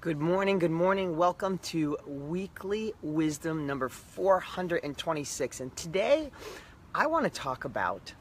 Good morning, good morning. Welcome to Weekly Wisdom number 426. And today I want to talk about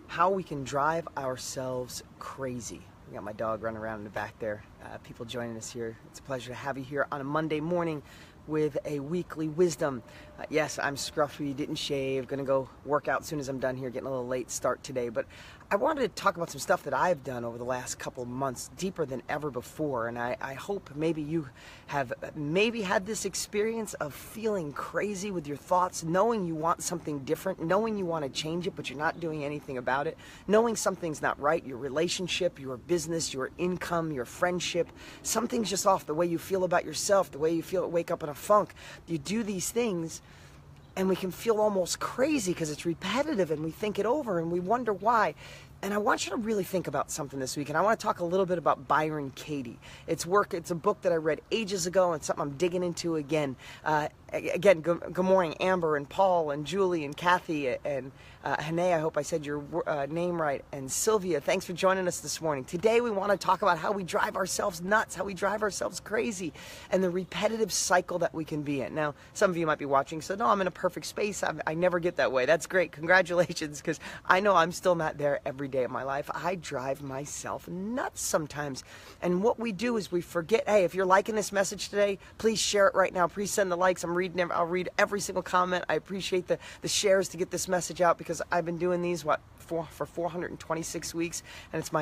how we can drive ourselves crazy. We got my dog running around in the back there. People joining us here. It's a pleasure to have you here on a Monday morning with a Weekly Wisdom. Yes, I'm scruffy, didn't shave, gonna go work out as soon as I'm done here, getting a little late start today. But I wanted to talk about some stuff that I've done over the last couple of months, deeper than ever before. And I hope maybe you have maybe had this experience of feeling crazy with your thoughts, knowing you want something different, knowing you want to change it, but you're not doing anything about it, knowing something's not right, your relationship, your business, your income, your friendship, something's just off, the way you feel about yourself, the way you feel wake up in a funk. You do these things and we can feel almost crazy because it's repetitive and we think it over and we wonder why. And I want you to really think about something this week, and I want to talk a little bit about Byron Katie. It's a book that I read ages ago and something I'm digging into again. Good morning, Amber and Paul and Julie and Kathy and Hane, I hope I said your name right, and Sylvia, thanks for joining us this morning. Today we want to talk about how we drive ourselves nuts, how we drive ourselves crazy, and the repetitive cycle that we can be in. Now, some of you might be watching, so no, I'm in a perfect space. I never get that way. That's great. Congratulations, because I know I'm still not there every day of my life. I drive myself nuts sometimes. And what we do is we forget, hey, if you're liking this message today, please share it right now. Please send the likes. I'll read every single comment. I appreciate the shares to get this message out, because I've been doing these, for 426 weeks, and it's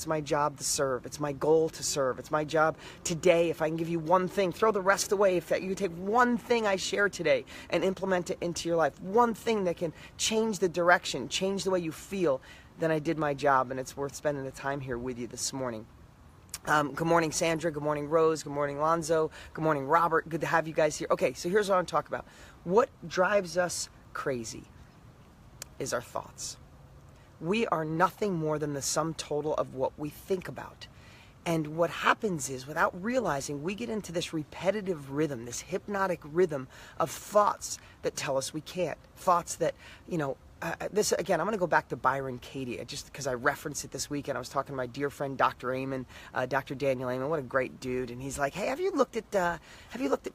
my job to serve. It's my goal to serve. It's my job today. If I can give you one thing, throw the rest away. If you take one thing I share today and implement it into your life, one thing that can change the direction, change the way you feel, then I did my job, and it's worth spending the time here with you this morning. Good morning, Sandra. Good morning, Rose. Good morning, Lonzo. Good morning, Robert. Good to have you guys here. Okay, so here's what I want to talk about. What drives us crazy is our thoughts. We are nothing more than the sum total of what we think about. And what happens is, without realizing, we get into this repetitive rhythm, this hypnotic rhythm of thoughts that tell us we can't. Thoughts that, this again, I'm going to go back to Byron Katie, just because I referenced it this week, and I was talking to my dear friend Dr. Amen, Dr. Daniel Amen. What a great dude! And he's like, "Hey, have you looked at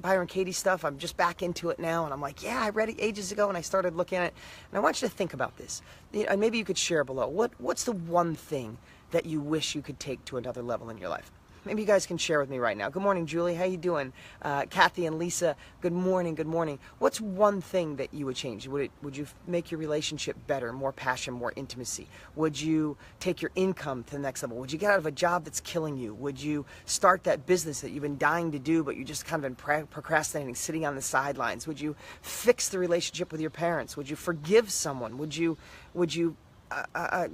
Byron Katie stuff? I'm just back into it now." And I'm like, "Yeah, I read it ages ago, and I started looking at it." And I want you to think about this. And maybe you could share below. What's the one thing that you wish you could take to another level in your life? Maybe you guys can share with me right now. Good morning, Julie. How you doing? Kathy and Lisa, good morning, good morning. What's one thing that you would change? Would you make your relationship better, more passion, more intimacy? Would you take your income to the next level? Would you get out of a job that's killing you? Would you start that business that you've been dying to do, but you just kind of been procrastinating, sitting on the sidelines? Would you fix the relationship with your parents? Would you forgive someone? Would you a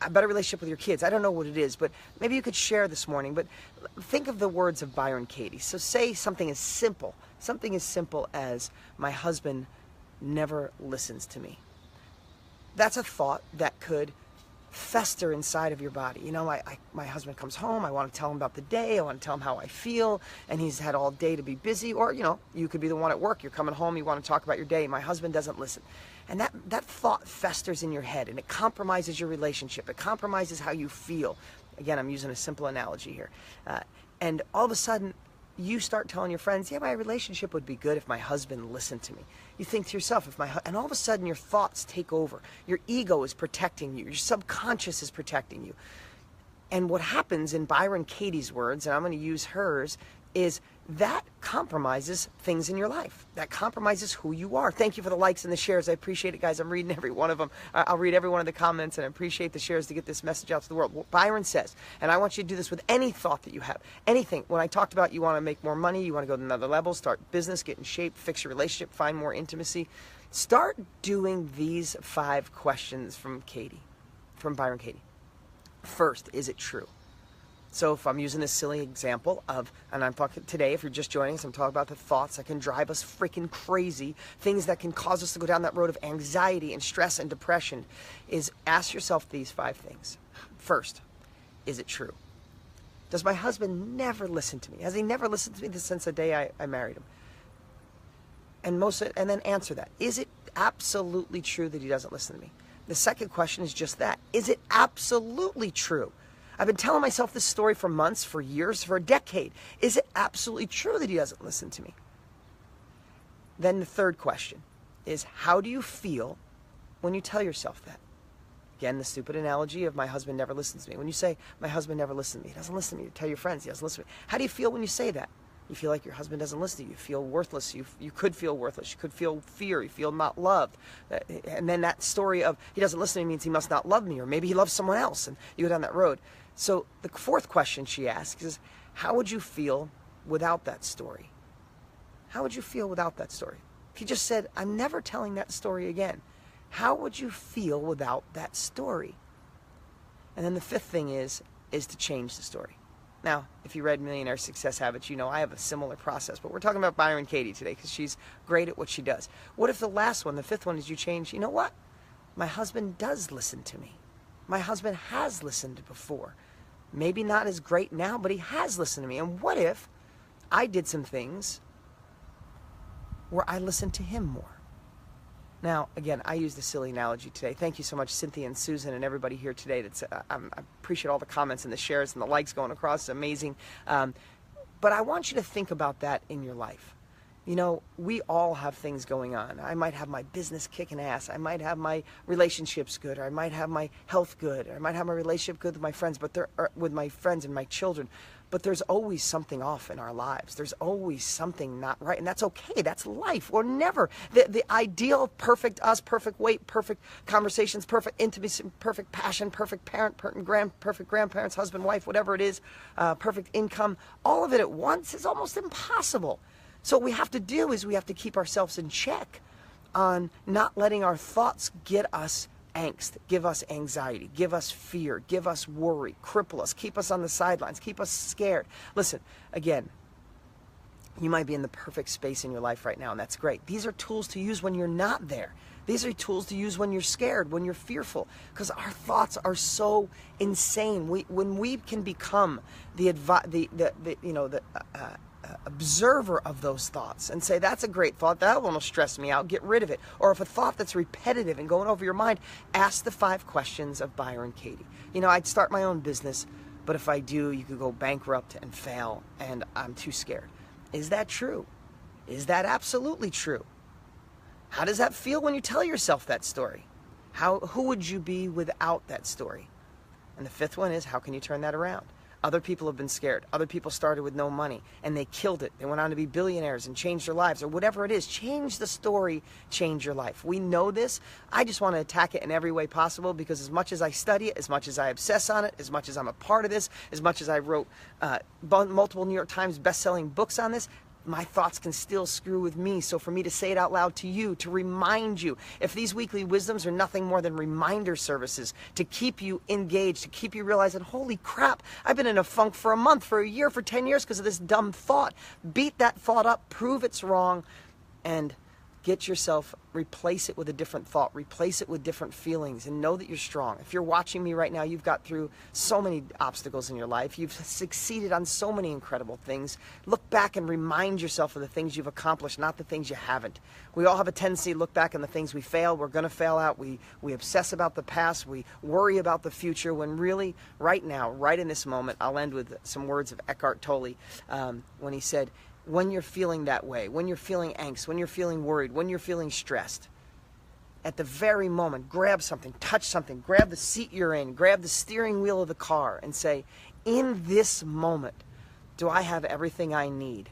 better relationship with your kids? I don't know what it is, but maybe you could share this morning. But think of the words of Byron Katie. So say something as simple as, my husband never listens to me. That's a thought that could fester inside of your body. My husband comes home, I want to tell him about the day, I want to tell him how I feel, and he's had all day to be busy. Or, you could be the one at work, you're coming home, you want to talk about your day, my husband doesn't listen. And that thought festers in your head, and it compromises your relationship. It compromises how you feel. Again, I'm using a simple analogy here. And all of a sudden, you start telling your friends, yeah, my relationship would be good if my husband listened to me. You think to yourself, and all of a sudden your thoughts take over. Your ego is protecting you. Your subconscious is protecting you. And what happens, in Byron Katie's words, and I'm going to use hers, is that compromises things in your life. That compromises who you are. Thank you for the likes and the shares. I appreciate it, guys. I'm reading every one of them. I'll read every one of the comments, and I appreciate the shares to get this message out to the world. What Byron says, and I want you to do this with any thought that you have. Anything. When I talked about you want to make more money, you want to go to another level, start business, get in shape, fix your relationship, find more intimacy, start doing these 5 questions from Byron Katie. First, is it true? So if I'm using this silly example and I'm talking today, if you're just joining us, I'm talking about the thoughts that can drive us freaking crazy, things that can cause us to go down that road of anxiety and stress and depression, is ask yourself these 5 things. First, is it true? Does my husband never listen to me? Has he never listened to me since the day I married him? And then answer that. Is it absolutely true that he doesn't listen to me? The second question is just that. Is it absolutely true? I've been telling myself this story for months, for years, for a decade. Is it absolutely true that he doesn't listen to me? Then the third question is, how do you feel when you tell yourself that? Again, the stupid analogy of my husband never listens to me. When you say, my husband never listens to me, he doesn't listen to me. You tell your friends, he doesn't listen to me. How do you feel when you say that? You feel like your husband doesn't listen to you. You feel worthless. You could feel worthless. You could feel fear. You feel not loved. And then that story of he doesn't listen to me means he must not love me, or maybe he loves someone else, and you go down that road. So the fourth question she asks is, how would you feel without that story? How would you feel without that story? If you just said, I'm never telling that story again, how would you feel without that story? And then the fifth thing is to change the story. Now, if you read Millionaire Success Habits, you know I have a similar process, but we're talking about Byron Katie today because she's great at what she does. What if the last one, the fifth one, is you change, you know what? My husband does listen to me. My husband has listened before. Maybe not as great now, but he has listened to me. And what if I did some things where I listened to him more? Now, again, I used a silly analogy today. Thank you so much, Cynthia and Susan and everybody here today. I appreciate all the comments and the shares and the likes going across. It's amazing. But I want you to think about that in your life. You know, we all have things going on. I might have my business kicking ass. I might have my relationships good. Or I might have my health good. Or I might have my relationship good with my friends, with my friends and my children. But there's always something off in our lives. There's always something not right. And that's okay. That's life. We're never the ideal, perfect us, perfect weight, perfect conversations, perfect intimacy, perfect passion, perfect parent, perfect grandparents, husband, wife, whatever it is, perfect income. All of it at once is almost impossible. So what we have to do is we have to keep ourselves in check on not letting our thoughts get us angst, give us anxiety, give us fear, give us worry, cripple us, keep us on the sidelines, keep us scared. Listen, again, you might be in the perfect space in your life right now, and that's great. These are tools to use when you're not there. These are tools to use when you're scared, when you're fearful, because our thoughts are so insane. When we can become the observer of those thoughts and say, that's a great thought, that one will stress me out, get rid of it. Or if a thought that's repetitive and going over your mind, ask the 5 questions of Byron Katie. You know, I'd start my own business, but if I do, you could go bankrupt and fail, and I'm too scared. Is that true? Is that absolutely true? How does that feel when you tell yourself that story? Who would you be without that story? And the 5th one is, how can you turn that around? Other people have been scared. Other people started with no money and they killed it. They went on to be billionaires and changed their lives, or whatever it is. Change the story, change your life. We know this. I just want to attack it in every way possible, because as much as I study it, as much as I obsess on it, as much as I'm a part of this, as much as I wrote multiple New York Times best-selling books on this, my thoughts can still screw with me. So for me to say it out loud to you, to remind you, if these weekly wisdoms are nothing more than reminder services to keep you engaged, to keep you realizing, holy crap, I've been in a funk for a month, for a year, for 10 years because of this dumb thought. Beat that thought up, prove it's wrong, and get yourself, replace it with a different thought, replace it with different feelings, and know that you're strong. If you're watching me right now, you've got through so many obstacles in your life. You've succeeded on so many incredible things. Look back and remind yourself of the things you've accomplished, not the things you haven't. We all have a tendency to look back on the things we failed. We're going to fail out. We obsess about the past. We worry about the future, when really, right now, right in this moment, I'll end with some words of Eckhart Tolle, when he said, when you're feeling that way, when you're feeling angst, when you're feeling worried, when you're feeling stressed, at the very moment, grab something, touch something, grab the seat you're in, grab the steering wheel of the car, and say, in this moment, do I have everything I need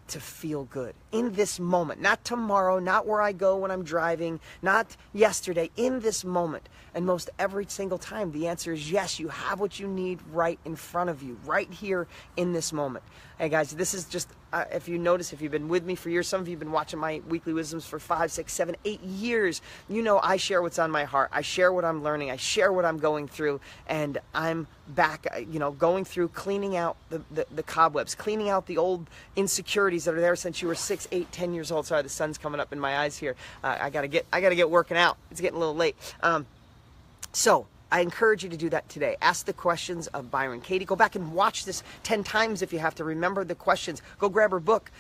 to feel good? In this moment, not tomorrow, not where I go when I'm driving, not yesterday, in this moment. And most every single time, the answer is yes, you have what you need right in front of you, right here in this moment. Hey guys, this is just, if you notice, if you've been with me for years, some of you have been watching my weekly wisdoms for 5, 6, 7, 8 years, you know I share what's on my heart. I share what I'm learning. I share what I'm going through, and I'm back, going through, cleaning out the cobwebs, cleaning out the old insecurities that are there since you were 6, 8, 10 years old. Sorry, the sun's coming up in my eyes here. I gotta get working out. It's getting a little late. So I encourage you to do that today. Ask the questions of Byron Katie. Go back and watch this 10 times if you have to. Remember the questions. Go grab her book.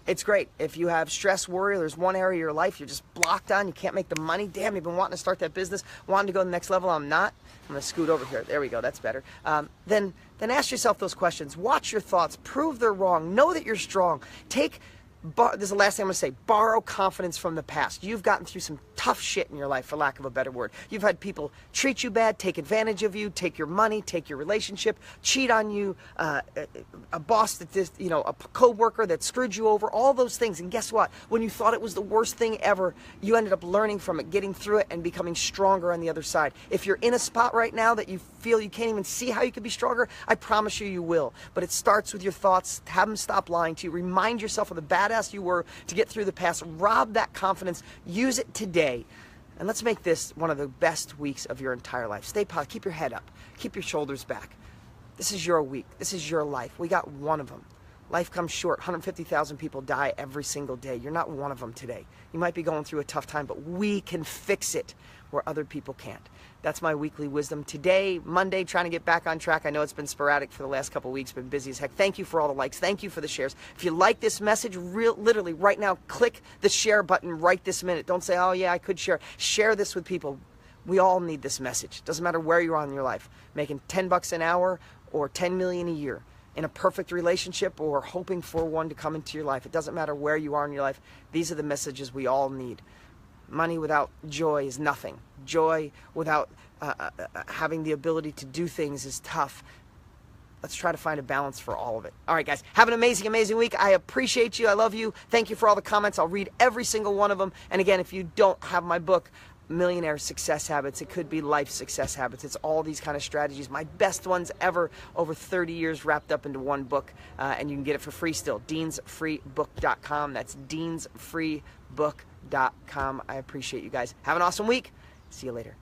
It's great. If you have stress, worry, there's one area of your life you're just blocked on, you can't make the money. Damn, you've been wanting to start that business, wanting to go to the next level. I'm not. I'm going to scoot over here. There we go. That's better. Then ask yourself those questions. Watch your thoughts. Prove they're wrong. Know that you're strong. This is the last thing I'm going to say. Borrow confidence from the past. You've gotten through some tough shit in your life, for lack of a better word. You've had people treat you bad, take advantage of you, take your money, take your relationship, cheat on you, a boss a co-worker that screwed you over, all those things. And guess what? When you thought it was the worst thing ever, you ended up learning from it, getting through it, and becoming stronger on the other side. If you're in a spot right now that you feel you can't even see how you could be stronger, I promise you will. But it starts with your thoughts. Have them stop lying to you. Remind yourself of the badass you were to get through the past. Rob that confidence. Use it today. And let's make this one of the best weeks of your entire life. Stay positive. Keep your head up. Keep your shoulders back. This is your week. This is your life. We got one of them. Life comes short. 150,000 people die every single day. You're not one of them today. You might be going through a tough time, but we can fix it where other people can't. That's my weekly wisdom. Today, Monday, trying to get back on track. I know it's been sporadic for the last couple of weeks, been busy as heck. Thank you for all the likes. Thank you for the shares. If you like this message, literally right now, click the share button right this minute. Don't say, oh yeah, I could share. Share this with people. We all need this message. Doesn't matter where you are in your life. Making $10 an hour or 10 million a year. In a perfect relationship or hoping for one to come into your life. It doesn't matter where you are in your life. These are the messages we all need. Money without joy is nothing. Joy without having the ability to do things is tough. Let's try to find a balance for all of it. All right, guys. Have an amazing, amazing week. I appreciate you. I love you. Thank you for all the comments. I'll read every single one of them. And again, if you don't have my book, Millionaire Success Habits, it could be Life Success Habits. It's all these kind of strategies. My best ones ever, over 30 years wrapped up into one book. And you can get it for free still. deansfreebook.com. That's deansfreebook.com. I appreciate you guys. Have an awesome week. See you later.